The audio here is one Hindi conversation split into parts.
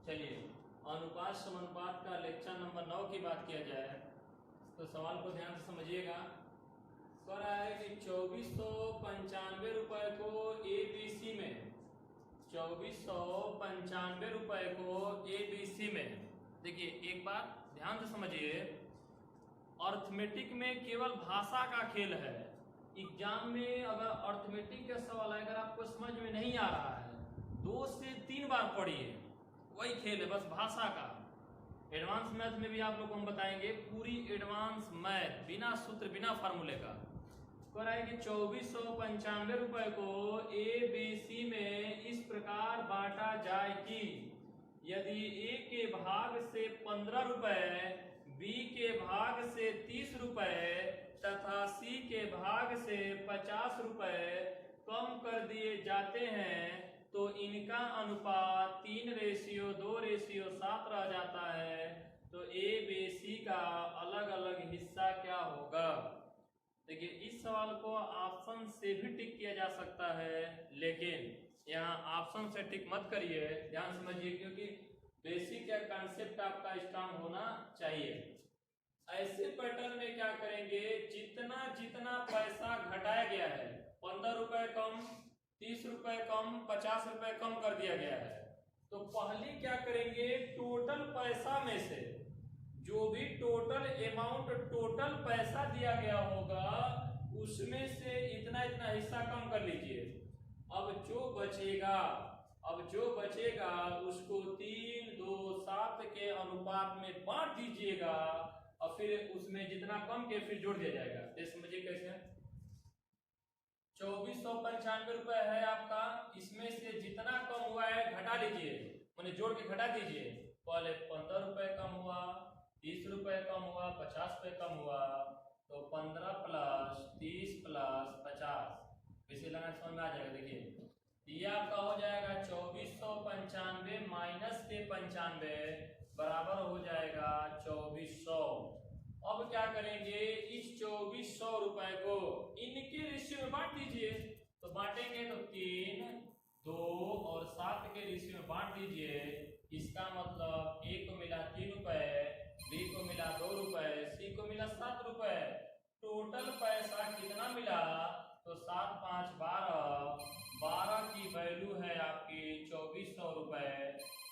चलिए अनुपात समानुपात का लेक्चर नंबर 9 की बात किया जाए तो सवाल को ध्यान से समझिएगा। कह रहा है कि 2495 रुपए को ABC में 2495 रुपए को ABC में, देखिए एक बात ध्यान से समझिए, अर्थमेटिक में केवल भाषा का खेल है। एग्जाम में अगर अर्थमेटिक का सवाल अगर आपको समझ में नहीं आ रहा है 2 से 3 बार पढ़िए, वही खेल है बस भाषा का। एडवांस मैथ में भी आप लोग को हम बताएंगे पूरी एडवांस मैथ बिना सूत्र बिना फार्मूले का। कह रहा है कि 2495 रुपए को ABC में इस प्रकार बांटा जाए कि यदि A के भाग से 15 रुपए, B के भाग से 30 रुपए तथा C के भाग से 50 रुपए कम कर दिए जाते हैं तो इनका अनुपात 3:2:7 रह जाता है। तो ABC का अलग अलग हिस्सा क्या होगा। देखिए इस सवाल को ऑप्शन से भी टिक किया जा सकता है, लेकिन यहाँ ऑप्शन से टिक मत करिए, ध्यान समझिए, क्योंकि बेसिक या कॉन्सेप्ट आपका स्ट्रांग होना चाहिए। ऐसे पैटर्न में क्या करेंगे, जितना जितना पैसा घटाया गया है, 15 रुपए कम, 30 रुपए कम, 50 रुपए कम कर दिया गया है, तो पहले क्या करेंगे, टोटल पैसा में से जो भी टोटल अमाउंट टोटल पैसा दिया गया होगा उसमें से इतना इतना हिस्सा कम कर लीजिए। अब जो बचेगा उसको 3:2:7 के अनुपात में बांट दीजिएगा और फिर उसमें जितना कम के फिर जोड़ दिया जाएगा। ये समझिए कैसे। 2495 रुपए है आपका, इसमें से जितना कम हुआ है घटा लीजिए, मैंने जोड़ के घटा दीजिए। पहले 15 रुपए कम हुआ, 30 रुपए कम हुआ, 50 रुपए कम हुआ, तो 15 प्लस 30 प्लस 50 इसे लगाना समझ में आ जाएगा। देखिए ये आपका हो जाएगा 2495 माइनस के 95 बराबर हो जाएगा 2400। अब क्या करेंगे, इस 2400 रुपए को इनके रेशियो में बांट दीजिए। तो बांटेंगे तो 3, 2 और 7 के रेशियो में बांट दीजिए। इसका मतलब A को मिला 3 रुपए, B को मिला 2 रुपए, C को मिला 7 रुपए। टोटल पैसा कितना मिला, तो 7 5 12, 12 की वैल्यू है आपकी 2400 रुपए।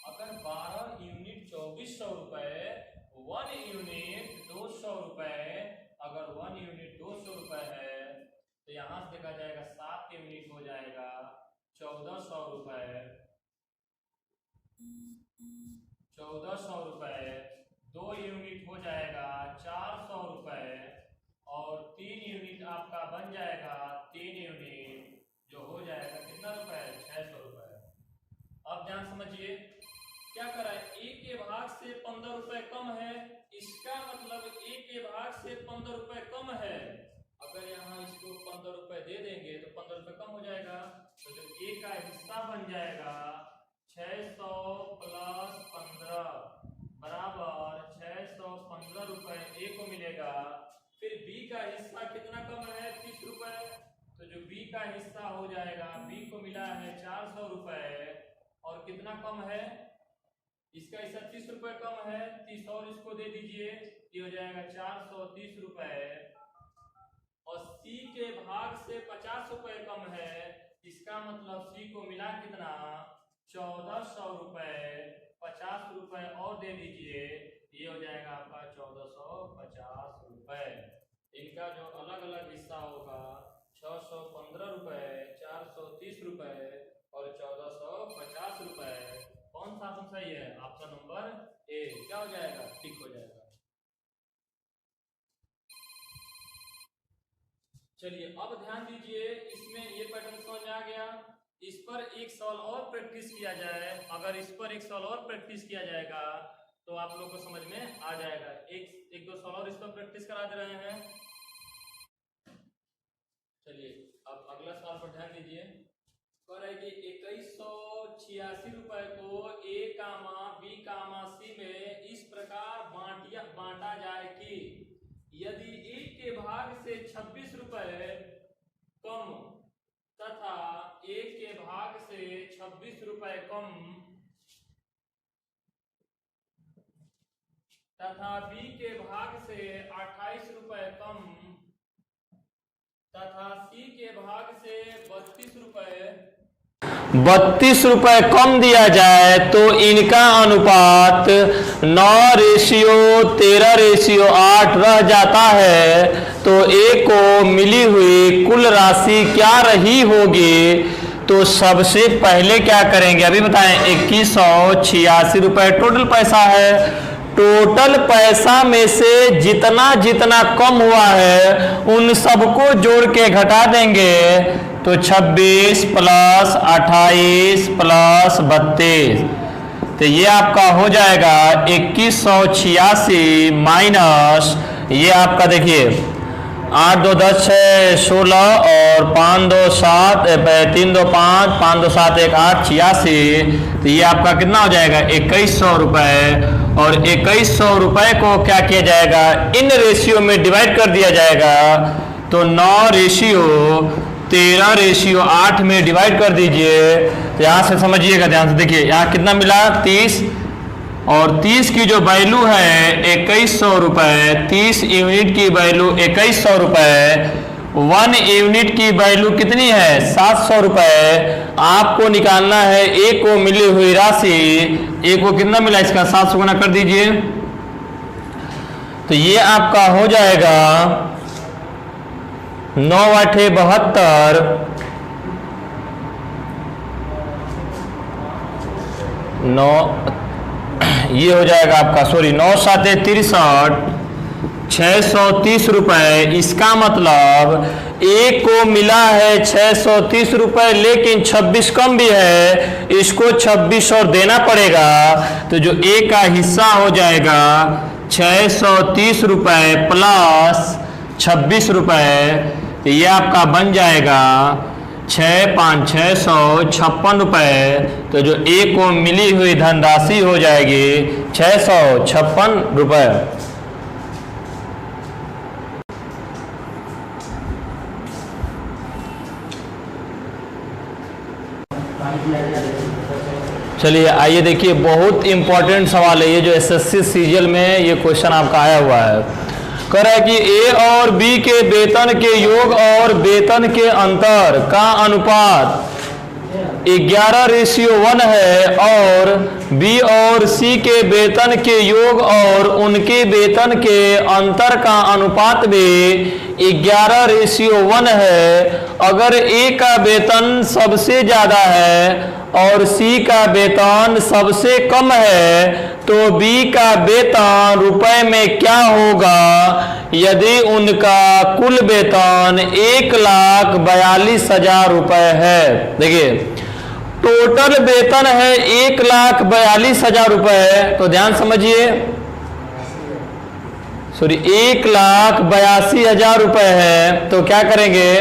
अगर 12 यूनिट 2400 रुपए, 1 यूनिट 200 रुपए, अगर 1 यूनिट 200 रुपए है तो यहां से देखा जाएगा 7 यूनिट हो जाएगा 1400 रुपए, 1400 रुपए, 2 यूनिट हो जाएगा 400 रुपए और 3 यूनिट आपका बन जाएगा 3 यूनिट जो हो जाएगा कितना रुपए, 600 रुपए। अब ध्यान समझिए क्या करा है, A के भाग से 15 रुपए कम है, इसका मतलब A के भाग से 15 रुपए कम है। अगर यहाँ इसको 15 रुपए दे देंगे तो 15 रुपए कम हो जाएगा, तो जो A का हिस्सा बन जाएगा 600 प्लस 15 बराबर 615 रुपए A को मिलेगा। फिर B का हिस्सा कितना कम है, 30 रुपए, तो जो B का हिस्सा हो जाएगा, B को मिला है 400 रुपए और कितना कम है, इसका हिस्सा 30 रुपए कम है, 30 और इसको दे दीजिए, ये हो जाएगा 430 रुपए। और C के भाग से 50 रुपए कम है, इसका मतलब C को मिला कितना, 1400 रुपए, 50 रुपए और दे दीजिए, ये हो जाएगा आपका 1450 रुपए। इनका जो अलग अलग हिस्सा होगा 615 रुपए, 430 रुपए और 1450 रुपए। कौन सा ऑप्शन सही है, ऑप्शन नंबर ए। क्या हो जाएगा, टिक हो जाएगा। चलिए अब ध्यान दीजिए, इसमें ये पैटर्न समझ में आ गया। इस पर एक सवाल और प्रैक्टिस किया जाए, अगर इस पर एक सवाल और प्रैक्टिस किया जाएगा तो आप लोग को समझ में आ जाएगा। एक दो सवाल और इस पर प्रैक्टिस करा दे रहे हैं। चलिए अब अगला सवाल पर ध्यान दीजिए। कह रहे कि 2186 रुपए को A, B, C में इस प्रकार बांटा जाए कि यदि A के भाग से 26 रुपए कम तथा A के भाग से 26 रुपए कम तथा बी के भाग से 28 रुपए कम तथा सी के भाग से 32 रुपए कम दिया जाए तो इनका अनुपात 9:13:8 रह जाता है। तो ए को मिली हुई कुल राशि क्या रही होगी? तो सबसे पहले क्या करेंगे अभी बताएं। 2186 रुपए टोटल पैसा है। टोटल पैसा में से जितना जितना कम हुआ है उन सबको जोड़ के घटा देंगे तो 26 प्लस 28 प्लस 32 तो ये आपका हो जाएगा 2186 माइनस ये आपका देखिए 8 2 10 6 16 और 5 2 7 3 2 5 5 2 7 1 8 86 तो ये आपका कितना हो जाएगा 2100 रुपए। और 2100 रुपए को क्या किया जाएगा इन रेशियो में डिवाइड कर दिया जाएगा तो 9:13:8 में डिवाइड कर दीजिए। तो यहाँ से समझिएगा ध्यान से देखिए यहाँ कितना मिला 30 और 30 की जो वैल्यू है 2100 रुपए 30 यूनिट की वैल्यू 2100 रुपए 1 यूनिट की वैल्यू कितनी है 700 रुपए। आपको निकालना है ए को मिली हुई राशि ए को कितना मिला इसका 700 गुना कर दीजिए तो ये आपका हो जाएगा 9 8 72 9 ये हो जाएगा आपका 9 7 63 630 रुपए। इसका मतलब ए को मिला है 630 रुपए लेकिन 26 कम भी है इसको 26 और देना पड़ेगा तो जो ए का हिस्सा हो जाएगा 630 रुपए प्लस 26 रुपए तो ये आपका बन जाएगा 6 5 656 रुपए। तो जो ए को मिली हुई धनराशि हो जाएगी 656 रुपए। चलिए आइए देखिए बहुत इंपॉर्टेंट सवाल है ये जो एसएससी सीजीएल में ये क्वेश्चन आपका आया हुआ है। कह रहा है कि ए और बी के वेतन के योग और वेतन के अंतर का अनुपात 11:1 है और बी और सी के वेतन के योग और उनके वेतन के अंतर का अनुपात भी 11:1 है। अगर ए का वेतन सबसे ज्यादा है और सी का वेतन सबसे कम है तो बी का वेतन रुपए में क्या होगा यदि उनका कुल वेतन 1,42,000 रुपए है। देखिए टोटल वेतन है 1,42,000 रुपए तो ध्यान समझिए 1,82,000 रुपए है तो क्या करेंगे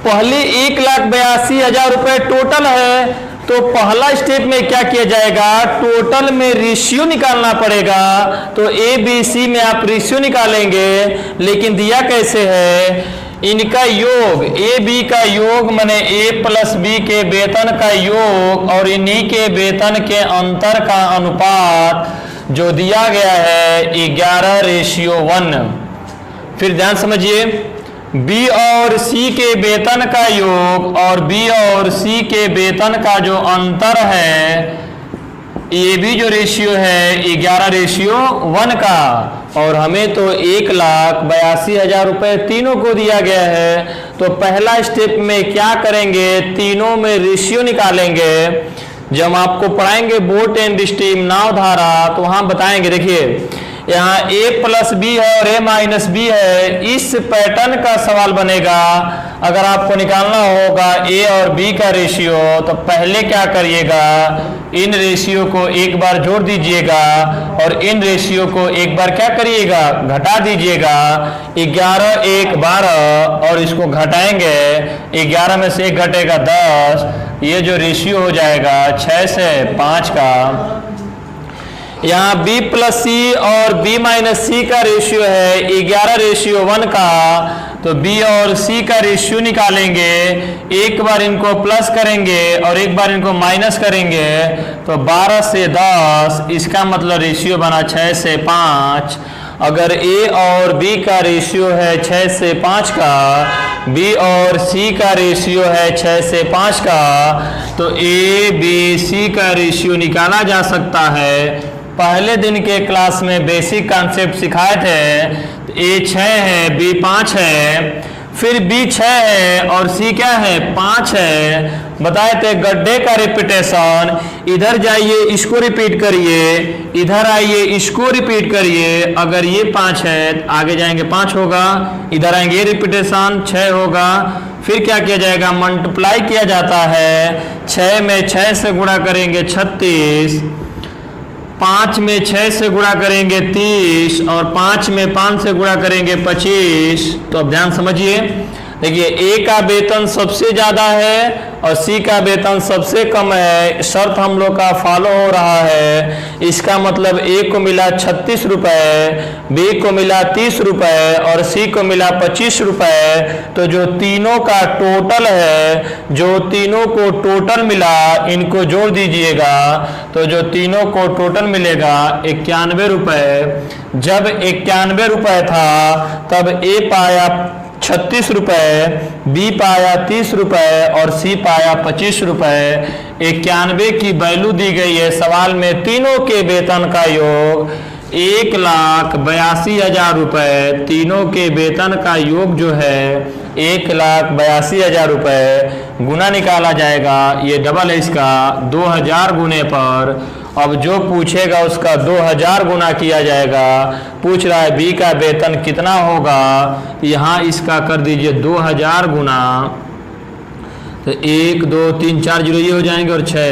पहले 1,82,000 रुपए टोटल है तो पहला स्टेप में क्या किया जाएगा टोटल में रेशियो निकालना पड़ेगा तो ए बी सी में आप रेशियो निकालेंगे लेकिन दिया कैसे है इनका योग ए बी का योग माने ए प्लस बी के वेतन का योग और इन्हीं के वेतन के अंतर का अनुपात जो दिया गया है 11:1। फिर ध्यान समझिए बी और सी के वेतन का योग और बी और सी के वेतन का जो अंतर है ये भी जो रेशियो है 11:1 का और हमें तो 1,82,000 रुपए तीनों को दिया गया है तो पहला स्टेप में क्या करेंगे तीनों में रेशियो निकालेंगे। जब हम आपको पढ़ाएंगे बोट एंड स्टीम नाव धारा तो वहां बताएंगे देखिए यहाँ a प्लस बी है और a माइनस बी है इस पैटर्न का सवाल बनेगा। अगर आपको निकालना होगा a और b का रेशियो तो पहले क्या करिएगा इन रेशियो को एक बार जोड़ दीजिएगा और इन रेशियो को एक बार क्या करिएगा घटा दीजिएगा 11 1 12 और इसको घटाएंगे 11 में से 1 घटेगा 10 ये जो रेशियो हो जाएगा 6 से 5 का। यहाँ b प्लस सी और b माइनस सी का रेशियो है 11:1 का तो बी और सी का रेशियो निकालेंगे, एक बार इनको प्लस करेंगे और एक बार इनको माइनस करेंगे, तो 12 से 10, इसका मतलब रेशियो बना 6 से 5। अगर ए और बी का रेशियो है 6 से 5 का, बी और सी का रेशियो है 6 से 5 का, तो ए बी सी का रेशियो निकाला जा सकता है। पहले दिन के क्लास में बेसिक कॉन्सेप्ट सिखाए थे। तो ए 6 है, बी 5 है, फिर बी 6 है और सी क्या है 5 है। बताए थे गड्ढे का रिपीटेशन, इधर जाइए इसको रिपीट करिए, इधर आइए इसको रिपीट करिए। अगर ये 5 है आगे जाएंगे 5 होगा, इधर आएंगे ये रिपीटेशन 6 होगा। फिर क्या किया जाएगा, मल्टीप्लाई किया जाता है। 6 में 6 से गुणा करेंगे 36, 5 में 6 से गुणा करेंगे 30 और 5 में 5 से गुणा करेंगे 25। तो अब ध्यान समझिए, देखिए ए का वेतन सबसे ज्यादा है और सी का वेतन सबसे कम है। शर्त हम लोग का फॉलो हो रहा है। इसका मतलब ए को मिला 36 रुपए, बी को मिला 30 रुपए और सी को मिला 25 रुपए। तो जो तीनों का टोटल है, जो तीनों को टोटल मिला, इनको जोड़ दीजिएगा तो जो तीनों को टोटल मिलेगा 91 रुपए। जब 91 रुपए था तब ए पाया 36 रुपए, बी पाया 30 रुपए और सी पाया 25 रुपए। 91 की वैल्यू दी गई है सवाल में। तीनों के वेतन का योग 1,82,000 रुपए। तीनों के वेतन का योग जो है 1,82,000 रुपए गुना निकाला जाएगा। ये डबल है इसका 2000 गुने पर। अब जो पूछेगा उसका 2000 गुना किया जाएगा। पूछ रहा है बी का वेतन कितना होगा, यहाँ इसका कर दीजिए 2000 गुना, तो 1 2 3 4 जीरो ये हो जाएंगे और 6,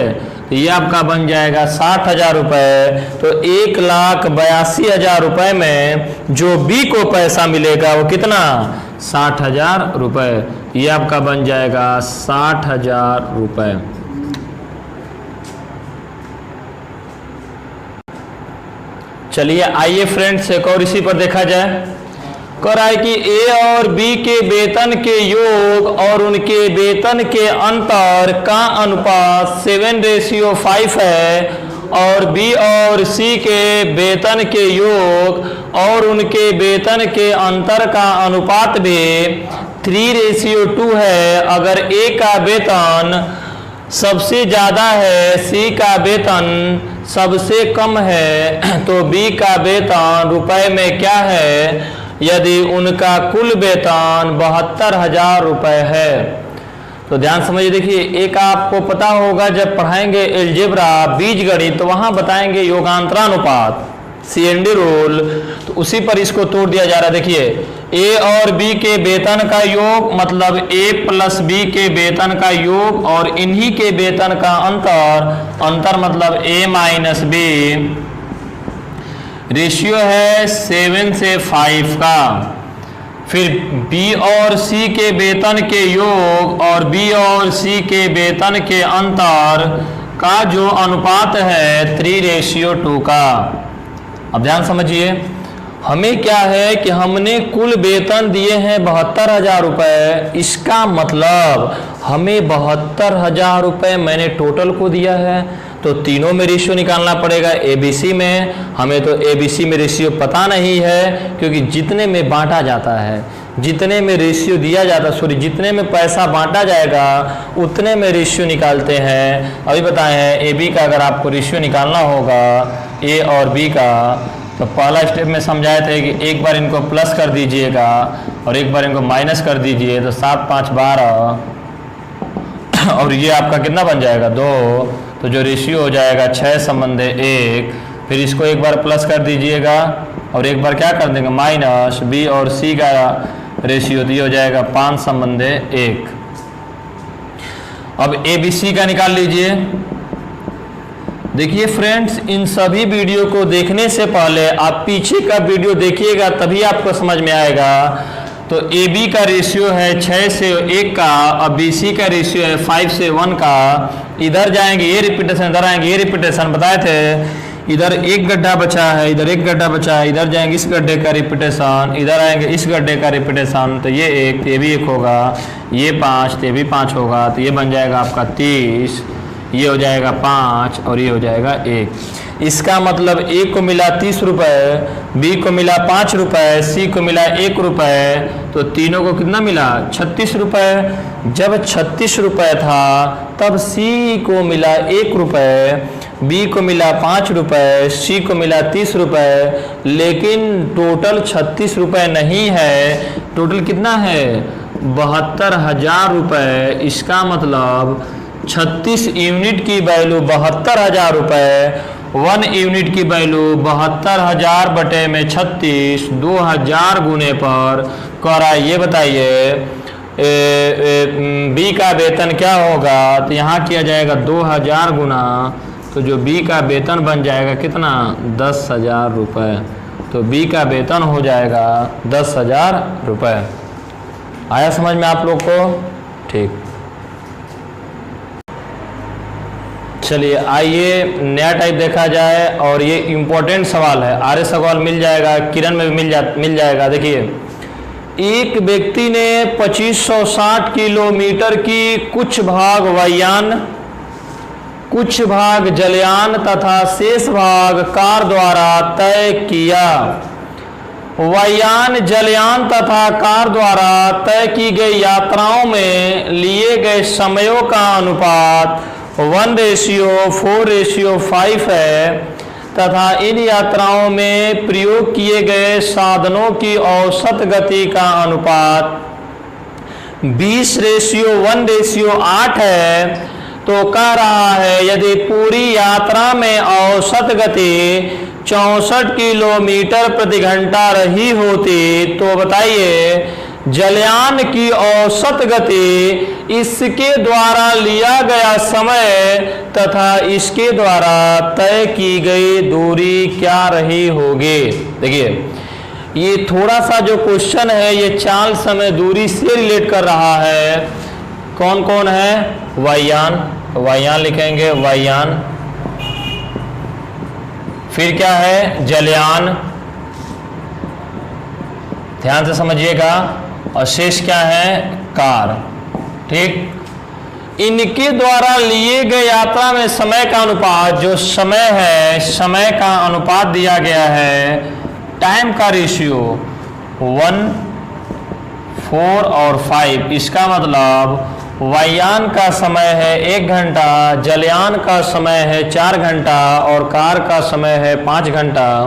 तो ये आपका बन जाएगा 60,000 रुपए। तो 1,82,000 रुपए में जो बी को पैसा मिलेगा वो कितना, 60,000 रुपए। ये आपका बन जाएगा 60,000 रुपए। चलिए आइए फ्रेंड्स एक और इसी पर देखा जाए। कह रहा है कि ए और बी के वेतन के योग और उनके वेतन के अंतर का अनुपात 7:5 है और बी और सी के वेतन के योग और उनके वेतन के अंतर का अनुपात भी 3:2 है। अगर ए का वेतन सबसे ज़्यादा है, सी का वेतन सबसे कम है, तो बी का वेतन रुपए में क्या है यदि उनका कुल वेतन 72,000 रुपए है। तो ध्यान समझिए, देखिए एक आपको पता होगा जब पढ़ाएंगे एलजेब्रा बीजगणित तो वहां बताएंगे योगांतरानुपात CND रूल, तो उसी पर इसको तोड़ दिया जा रहा है। देखिए ए और बी के वेतन का योग मतलब ए प्लस बी के वेतन का योग और इन्हीं के वेतन का अंतर मतलब ए माइनस बी। रेशियो है 7 से 5 का। फिर बी और सी के वेतन के योग और बी और सी के वेतन के अंतर का जो अनुपात है 3:2 का। अब ध्यान समझिए, हमें क्या है कि हमने कुल वेतन दिए हैं 72,000 रुपए। इसका मतलब हमें 72,000 रुपए मैंने टोटल को दिया है, तो तीनों में रेशियो निकालना पड़ेगा। ABC में हमें तो ABC में रेशियो पता नहीं है, क्योंकि जितने में बांटा जाता है, जितने में रेशियो दिया जाता, जितने में पैसा बांटा जाएगा उतने में रेशियो निकालते हैं। अभी बताए हैं AB का अगर आपको रेशियो निकालना होगा A और B का, तो पहला स्टेप में समझाए थे कि एक बार इनको प्लस कर दीजिएगा और एक बार इनको माइनस कर दीजिए, तो 7 5 12 और ये आपका कितना बन जाएगा 2, तो जो रेशियो हो जाएगा 6:1। फिर इसको एक बार प्लस कर दीजिएगा और एक बार क्या कर देंगे माइनस। बी और सी का रेशियो तो ये हो जाएगा 5:1। अब ABC का निकाल लीजिए। देखिए फ्रेंड्स, इन सभी वीडियो को देखने से पहले आप पीछे का वीडियो देखिएगा, तभी आपको समझ में आएगा। तो AB का रेशियो है 6 से 1 का और BC का रेशियो है 5 से 1 का। इधर जाएंगे ये रिपीटेशन, इधर आएंगे ये रिपीटेशन। बताए थे इधर एक गड्ढा बचा है, इधर एक गड्ढा बचा है, इधर जाएंगे इस गड्ढे का रिपीटेशन, इधर आएंगे इस गड्ढे का रिपीटेशन, तो ये एक, ये भी एक होगा, ये 5, तो ये भी 5 होगा, तो ये बन जाएगा आपका 30, ये हो जाएगा 5 और ये हो जाएगा 1। इसका मतलब ए को मिला 30 रुपये, बी को मिला 5 रुपये, सी को मिला 1 रुपये, तो तीनों को कितना मिला 36 रुपये। जब 36 रुपये था तब सी को मिला 1 रुपये, बी को मिला 5 रुपये, सी को मिला 30 रुपये, लेकिन टोटल 36 रुपये नहीं है, टोटल कितना है 72,000 रुपये। इसका मतलब 36 यूनिट की वैल्यू 72,000 रुपये, 1 यूनिट की वैल्यू 72,000 बटे में 36, 2,000 गुने पर करा। ये बताइए बी का वेतन क्या होगा, तो यहाँ किया जाएगा 2,000 गुना, तो जो बी का वेतन बन जाएगा कितना 10,000 रुपये। तो बी का वेतन हो जाएगा 10,000 रुपये। आया समझ में आप लोग को? ठीक, चलिए आइए नया टाइप देखा जाए, और ये इम्पोर्टेंट सवाल है, आर्य सवाल मिल जाएगा, किरण में भी मिल जाएगा। देखिए, एक व्यक्ति ने 2560 किलोमीटर की कुछ भाग वायुयान, कुछ भाग जलयान तथा शेष भाग कार द्वारा तय किया। वायुयान, जलयान तथा कार द्वारा तय की गई यात्राओं में लिए गए समयों का अनुपात 1:4:5 है तथा इन यात्राओं में प्रयोग किए गए साधनों की औसत गति का अनुपात 20:1:8 है। तो कह रहा है यदि पूरी यात्रा में औसत गति 64 किलोमीटर प्रति घंटा रही होती, तो बताइए जलयान की औसत गति इसके द्वारा लिया गया समय तथा इसके द्वारा तय की गई दूरी क्या रही होगी। देखिए, ये थोड़ा सा जो क्वेश्चन है ये चाल, समय, दूरी से रिलेट कर रहा है। कौन कौन है? वायुयान, वायुयान लिखेंगे वायुयान, फिर क्या है जलयान, ध्यान से समझिएगा, और शेष क्या है कार। ठीक, इनके द्वारा लिए गए यात्रा में समय का अनुपात, जो समय है, समय का अनुपात दिया गया है, टाइम का रेशियो 1, 4 और 5। इसका मतलब वायुयान का समय है 1 घंटा, जलयान का समय है 4 घंटा और कार का समय है 5 घंटा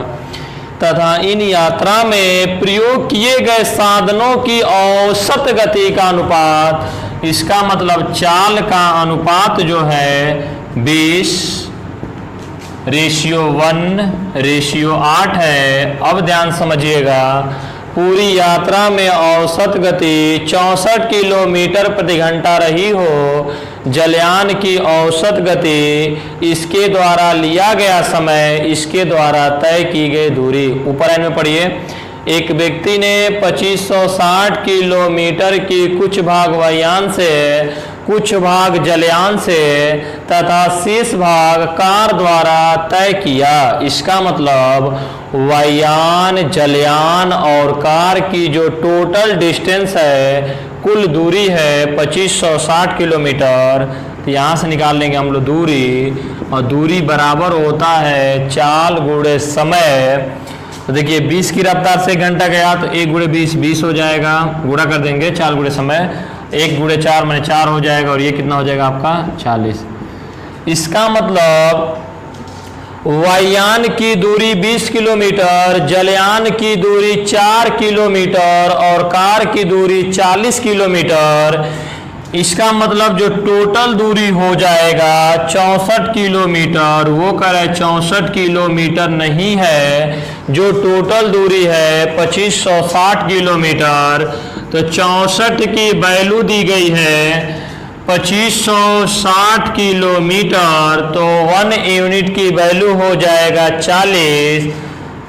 तथा इन यात्रा में प्रयोग किए गए साधनों की औसत गति का अनुपात, इसका मतलब चाल का अनुपात जो है 20:1:8 है। अब ध्यान समझिएगा, पूरी यात्रा में औसत गति 64 किलोमीटर प्रति घंटा रही हो, जलयान की औसत गति इसके द्वारा लिया गया समय इसके द्वारा तय की गई दूरी। ऊपर लाइन में पढ़िए, एक व्यक्ति ने 2560 किलोमीटर की कुछ भाग वायुयान से, कुछ भाग जलयान से तथा शेष भाग कार द्वारा तय किया। इसका मतलब वायुयान, जलयान और कार की जो टोटल डिस्टेंस है, कुल दूरी है 2560 किलोमीटर। तो यहाँ से निकाल लेंगे हम लोग दूरी, और दूरी बराबर होता है चाल गुणे समय। तो देखिए 20 की रफ्तार से 1 घंटा गया तो 1 × 20 20 हो जाएगा, गुणा कर देंगे चाल गुणे समय, 1 × 4 माने 4 हो जाएगा, और ये कितना हो जाएगा आपका 40। इसका मतलब वायुयान की दूरी 20 किलोमीटर, जलयान की दूरी 4 किलोमीटर और कार की दूरी 40 किलोमीटर। इसका मतलब जो टोटल दूरी हो जाएगा 64 किलोमीटर, वो कह रहा है 64 किलोमीटर नहीं है, जो टोटल दूरी है 2560 kilometer। तो 64 की वैल्यू दी गई है 2560 किलोमीटर, तो 1 यूनिट की वैल्यू हो जाएगा 40।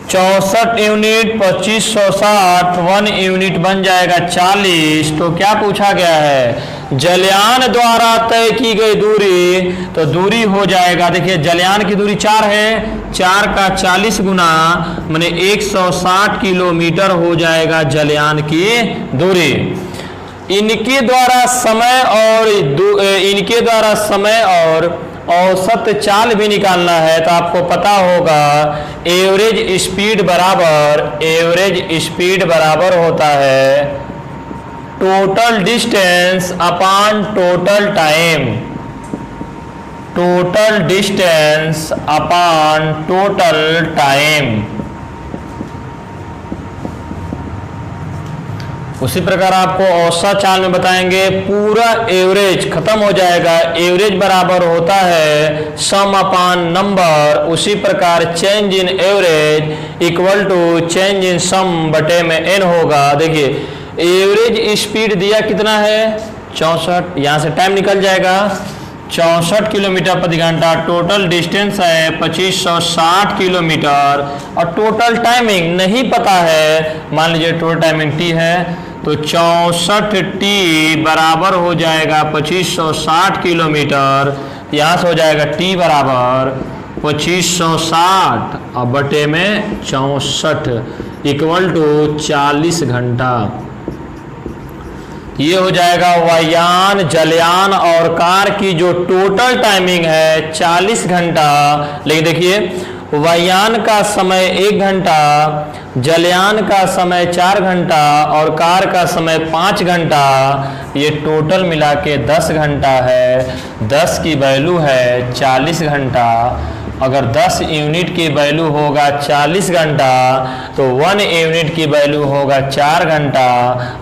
64 यूनिट 2560, 1 यूनिट बन जाएगा 40। तो क्या पूछा गया है, जलयान द्वारा तय की गई दूरी, तो दूरी हो जाएगा, देखिए जलयान की दूरी 4 है, 4 का 40 गुना माने 160 किलोमीटर हो जाएगा जलयान की दूरी। इनके द्वारा समय और औसत चाल भी निकालना है, तो आपको पता होगा एवरेज स्पीड बराबर होता है total distance upon total time. Total distance upon total time. उसी प्रकार आपको औसत चाल में बताएंगे, पूरा एवरेज खत्म हो जाएगा, एवरेज बराबर होता है सम अपान नंबर। उसी प्रकार change in average equal to change in sum बटे में n होगा। देखिए एवरेज स्पीड दिया कितना है 64, यहाँ से टाइम निकल जाएगा 64 किलोमीटर प्रति घंटा। टोटल डिस्टेंस है 2560 किलोमीटर और टोटल टाइमिंग नहीं पता है, मान लीजिए टोटल टाइमिंग t है, तो 64t बराबर हो जाएगा 2560 किलोमीटर। यहाँ से हो जाएगा t बराबर 2560 और बटे में 64 इक्वल टू 40 घंटा। ये हो जाएगा वायुयान, जलयान और कार की जो टोटल टाइमिंग है 40 घंटा। लेकिन देखिए वायुयान का समय 1 घंटा, जलयान का समय 4 घंटा और कार का समय 5 घंटा। ये टोटल मिला के 10 घंटा है। 10 की वैल्यू है 40 घंटा। अगर 10 यूनिट की वैल्यू होगा 40 घंटा तो 1 यूनिट की वैल्यू होगा 4 घंटा।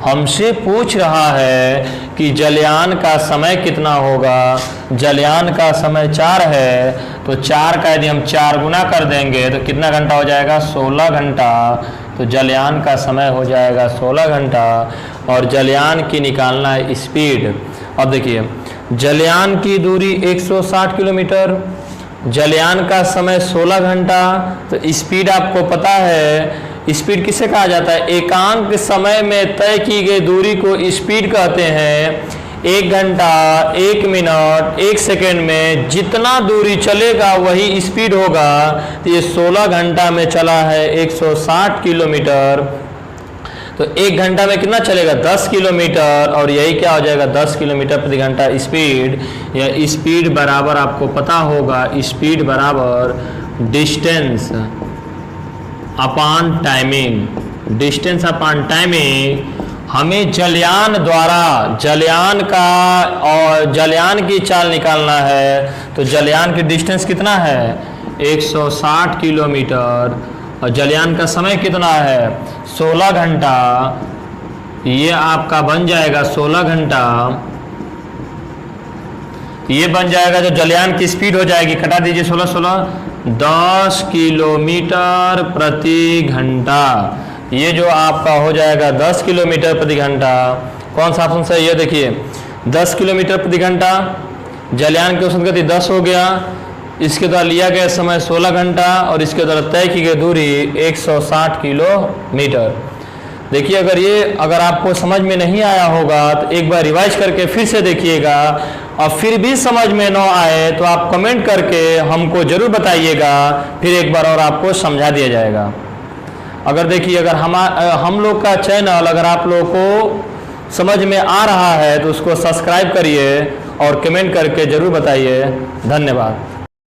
हमसे पूछ रहा है कि जलयान का समय कितना होगा। जलयान का समय 4 है, तो 4 का यदि हम 4 गुना कर देंगे तो कितना घंटा हो जाएगा 16 घंटा। तो जलयान का समय हो जाएगा 16 घंटा और जलयान की निकालना है स्पीड। अब देखिए जलयान की दूरी 160 किलोमीटर, जलयान का समय 16 घंटा, तो स्पीड आपको पता है। स्पीड किसे कहा जाता है, एकांक समय में तय की गई दूरी को स्पीड कहते हैं। 1 घंटा 1 मिनट 1 सेकेंड में जितना दूरी चलेगा वही स्पीड होगा। तो ये 16 घंटा में चला है 160 किलोमीटर, तो 1 घंटा में कितना चलेगा 10 किलोमीटर और यही क्या हो जाएगा 10 किलोमीटर प्रति घंटा स्पीड। या स्पीड बराबर आपको पता होगा, स्पीड बराबर distance upon timing. Distance upon timing हमें जलयान द्वारा जलयान का और जलयान की चाल निकालना है। तो जलयान की डिस्टेंस कितना है 160 किलोमीटर और जलयान का समय कितना है 16 घंटा। ये आपका बन जाएगा 16 घंटा। ये बन जाएगा जो जलयान की स्पीड हो जाएगी, कटा दीजिए 16 10 किलोमीटर प्रति घंटा। ये जो आपका हो जाएगा 10 किलोमीटर प्रति घंटा। कौन सा ऑप्शन सही है, देखिए 10 किलोमीटर प्रति घंटा। जलयान की औसत गति 10 हो गया, इसके द्वारा लिया गया समय 16 घंटा और इसके द्वारा तय की गई दूरी 160 किलोमीटर। देखिए अगर आपको समझ में नहीं आया होगा तो एक बार रिवाइज करके फिर से देखिएगा, और फिर भी समझ में न आए तो आप कमेंट करके हमको ज़रूर बताइएगा, फिर एक बार और आपको समझा दिया जाएगा। अगर देखिए अगर हम लोग का चैनल अगर आप लोग को समझ में आ रहा है तो उसको सब्सक्राइब करिए और कमेंट करके ज़रूर बताइए। धन्यवाद।